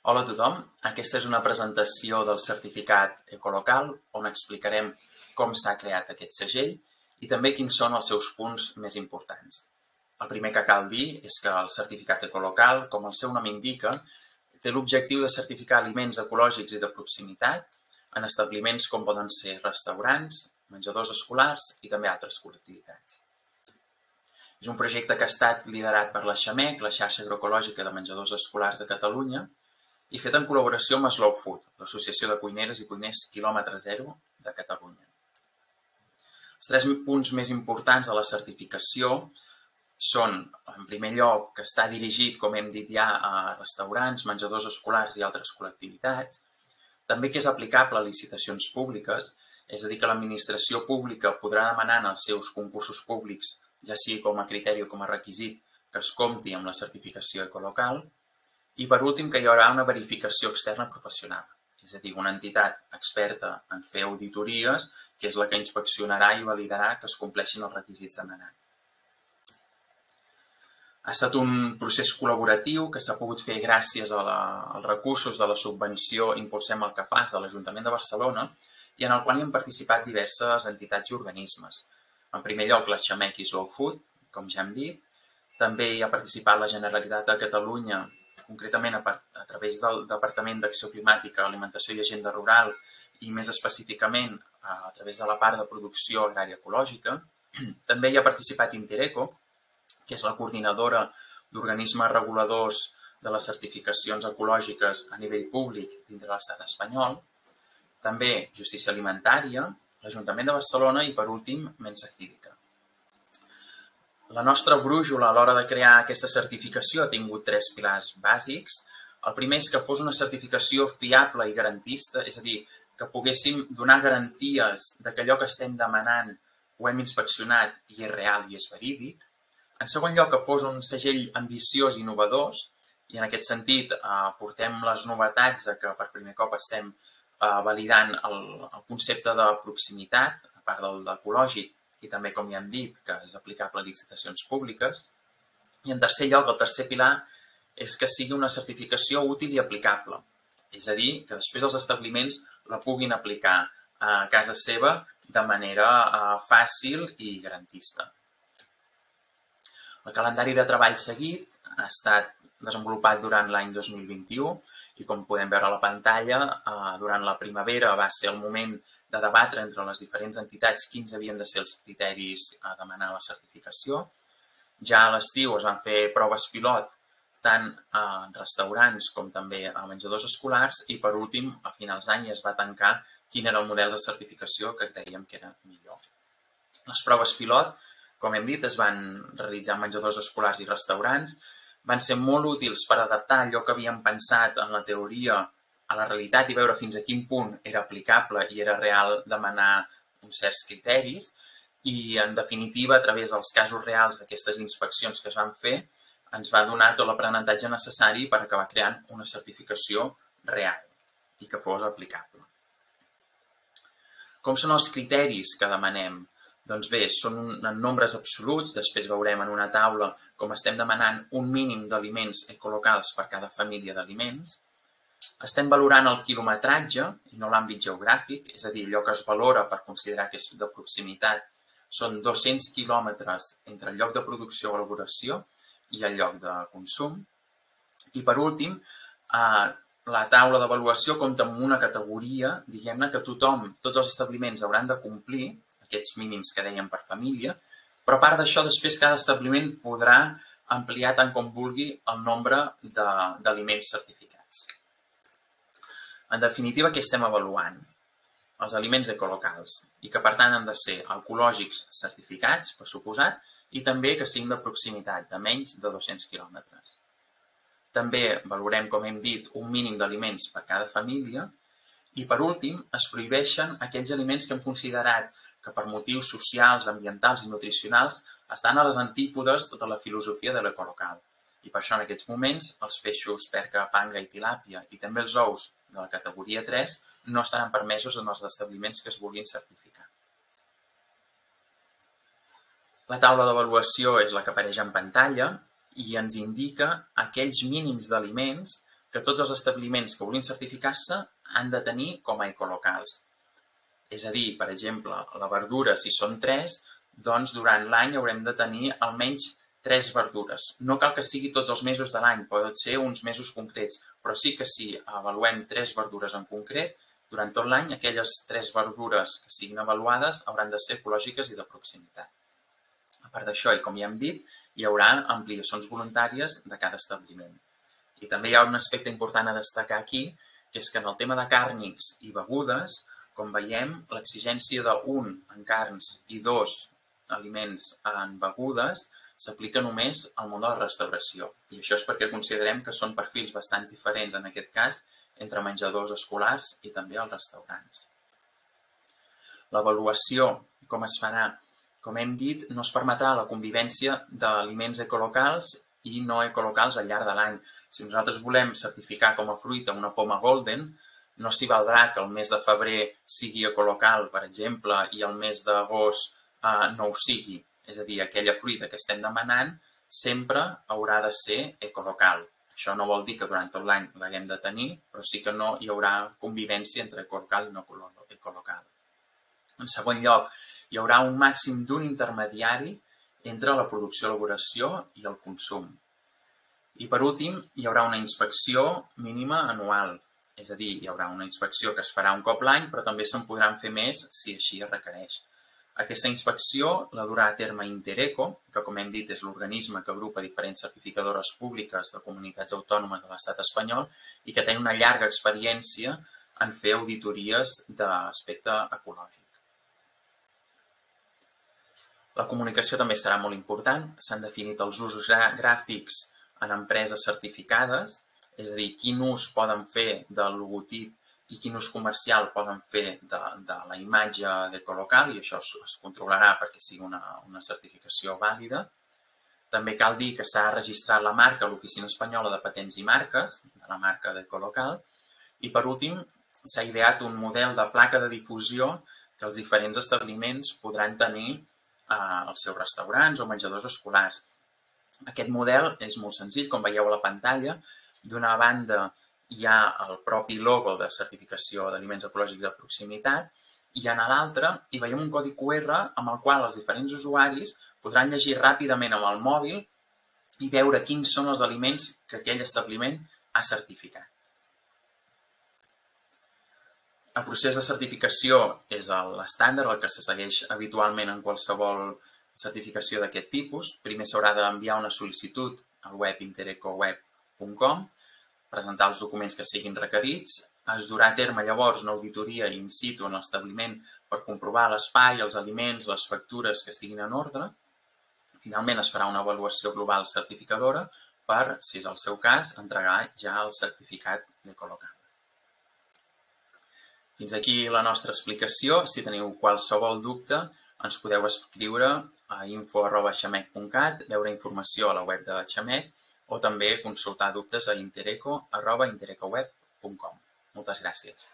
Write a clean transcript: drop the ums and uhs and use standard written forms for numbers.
Hola a tothom, aquesta és una presentació del certificat Ecolocal on explicarem com s'ha creat aquest segell i també quins són els seus punts més importants. El primer que cal dir és que el certificat Ecolocal, com el seu nom indica, té l'objectiu de certificar aliments ecològics i de proximitat en establiments com poden ser restaurants, menjadors escolars i també altres col·lectivitats. És un projecte que ha estat liderat per la XAMEC, la Xarxa Agroecològica de Menjadors Escolars de Catalunya, i fet en col·laboració amb Slow Food, l'Associació de Cuineres i Cuiners Quilòmetre Zero de Catalunya. Els 3 punts més importants de la certificació són, en primer lloc, que està dirigit, com hem dit ja, a restaurants, menjadors escolars i altres col·lectivitats, també que és aplicable a licitacions públiques, és a dir, que l'administració pública podrà demanar en els seus concursos públics, ja sigui com a criteri o com a requisit, que es compti amb la certificació ecolocal, i per últim que hi haurà una verificació externa professional, és a dir, una entitat experta en fer auditories, que és la que inspeccionarà i validarà que es compleixin els requisits demanats. Ha estat un procés col·laboratiu que s'ha pogut fer gràcies als recursos de la subvenció Impulsem el que fas de l'Ajuntament de Barcelona i en el qual hi han participat diverses entitats i organismes. En primer lloc, la XAMEC i Slow Food, com ja hem dit. També hi ha participat la Generalitat de Catalunya, concretament a través del Departament d'Acció Climàtica, Alimentació i Agenda Rural i més específicament a través de la part de producció agrària ecològica. També hi ha participat Intereco, que és la coordinadora d'organismes reguladors de les certificacions ecològiques a nivell públic dintre l'estat espanyol. També Justícia Alimentària, l'Ajuntament de Barcelona i, per últim, Mensa Cívica. La nostra brúixola a l'hora de crear aquesta certificació ha tingut 3 pilars bàsics. El primer és que fos una certificació fiable i garantista, és a dir, que poguéssim donar garanties de que allò que estem demanant ho hem inspeccionat i és real i és verídic. En segon lloc, que fos un segell ambiciós i innovador, i en aquest sentit portem les novetats de que per primer cop estem validant el concepte de proximitat, a part del ecològic, i també, com ja hem dit, que és aplicable a licitacions públiques. I en tercer lloc, el tercer pilar, és que sigui una certificació útil i aplicable. És a dir, que després els establiments la puguin aplicar a casa seva de manera fàcil i garantista. El calendari de treball seguit ha estat desenvolupat durant l'any 2021 i, com podem veure a la pantalla, durant la primavera va ser el moment de debatre entre les diferents entitats quins havien de ser els criteris a demanar la certificació. Ja a l'estiu es van fer proves pilot tant en restaurants com també a menjadors escolars i, per últim, a finals d'any es va tancar quin era el model de certificació que creiem que era millor. Les proves pilot, com hem dit, es van realitzar en menjadors escolars i restaurants, van ser molt útils per adaptar allò que havíem pensat en la teoria a la realitat i veure fins a quin punt era aplicable i era real demanar uns certs criteris i, en definitiva, a través dels casos reals d'aquestes inspeccions que es van fer, ens va donar tot l'aprenentatge necessari per acabar creant una certificació real i que fos aplicable. Com són els criteris que demanem? Doncs bé, són en nombres absoluts, després veurem en una taula com estem demanant un mínim d'aliments ecolocals per cada família d'aliments. Estem valorant el quilometratge i no l'àmbit geogràfic, és a dir, allò que es valora per considerar que és de proximitat són 200 quilòmetres entre el lloc de producció o elaboració i el lloc de consum. I per últim, la taula d'avaluació compta amb una categoria, diguem-ne, que tothom, tots els establiments hauran de complir, aquests mínims que dèiem per família, però a part d'això, després cada establiment podrà ampliar tant com vulgui el nombre d'aliments certificats. En definitiva, què estem avaluant? Els aliments ecolocals i que, per tant, han de ser ecològics certificats, per suposat, i també que siguin de proximitat, de menys de 200 quilòmetres. També valorem, com hem dit, un mínim d'aliments per cada família i, per últim, es prohibeixen aquells aliments que hem considerat que per motius socials, ambientals i nutricionals estan a les antípodes de la filosofia de l'ecolocal. I per això en aquests moments els peixos perca, panga i tilàpia i també els ous de la categoria 3 no estaran permesos en els establiments que es vulguin certificar. La taula d'avaluació és la que apareix en pantalla i ens indica aquells mínims d'aliments que tots els establiments que vulguin certificar-se han de tenir com a ecolocals. És a dir, per exemple, la verdura, si són 3, doncs durant l'any haurem de tenir almenys 3 verdures. No cal que sigui tots els mesos de l'any, poden ser uns mesos concrets, però sí que si avaluem 3 verdures en concret, durant tot l'any aquelles 3 verdures que siguin avaluades hauran de ser ecològiques i de proximitat. A part d'això, i com ja hem dit, hi haurà ampliacions voluntàries de cada establiment. I també hi ha un aspecte important a destacar aquí, que és que en el tema de càrnics i begudes, com veiem, l'exigència de 1 en carns i 2 aliments en begudes s'aplica només al món de la restauració. I això és perquè considerem que són perfils bastant diferents, en aquest cas, entre menjadors escolars i també els restaurants. L'avaluació, com es farà? Com hem dit, no es permetrà la convivència d'aliments ecolocals i no ecolocals al llarg de l'any. Si nosaltres volem certificar com a fruita una poma golden, no s'hi valdrà que el mes de febrer sigui ecolocal, per exemple, i el mes d'agost no ho sigui. És a dir, aquella fruita que estem demanant sempre haurà de ser ecolocal. Això no vol dir que durant tot l'any l'haguem de tenir, però sí que no hi haurà convivència entre ecolocal i no ecolocal. En segon lloc, hi haurà un màxim d'un intermediari entre la producció, elaboració i el consum. I per últim, hi haurà una inspecció mínima anual. És a dir, hi haurà una inspecció que es farà un cop l'any, però també se'n podran fer més si així es requereix. Aquesta inspecció la durà a terme Intereco, que com hem dit és l'organisme que agrupa diferents certificadores públiques de comunitats autònomes de l'estat espanyol i que té una llarga experiència en fer auditories d'aspecte ecològic. La comunicació també serà molt important. S'han definit els usos gràfics en empreses certificades, és a dir, quin ús poden fer del logotip i quin ús comercial poden fer de la imatge d'ecolocal, i això es controlarà perquè sigui una certificació vàlida. També cal dir que s'ha registrat la marca a l'Oficina Espanyola de Patents i Marques, de la marca d'ecolocal, i per últim s'ha ideat un model de placa de difusió que els diferents establiments podran tenir als seus restaurants o menjadors escolars. Aquest model és molt senzill, com veieu a la pantalla. D'una banda hi ha el propi logo de certificació d'aliments ecològics de proximitat i a l'altra hi veiem un codi QR amb el qual els diferents usuaris podran llegir ràpidament amb el mòbil i veure quins són els aliments que aquell establiment ha certificat. El procés de certificació és l'estàndard, el que se segueix habitualment en qualsevol certificació d'aquest tipus. Primer s'haurà d'enviar una sol·licitud al web interecoweb.com, presentar els documents que siguin requerits, es durà a terme llavors una auditoria in situ en l'establiment per comprovar l'espai, els aliments, les factures que estiguin en ordre. Finalment es farà una avaluació global certificadora per, si és el seu cas, entregar ja el certificat d'ecolocal. Fins aquí la nostra explicació. Si teniu qualsevol dubte, ens podeu escriure a info@xamec.cat, veure informació a la web de Xamec o també consultar dubtes a intereco@interecoweb.com. Moltes gràcies.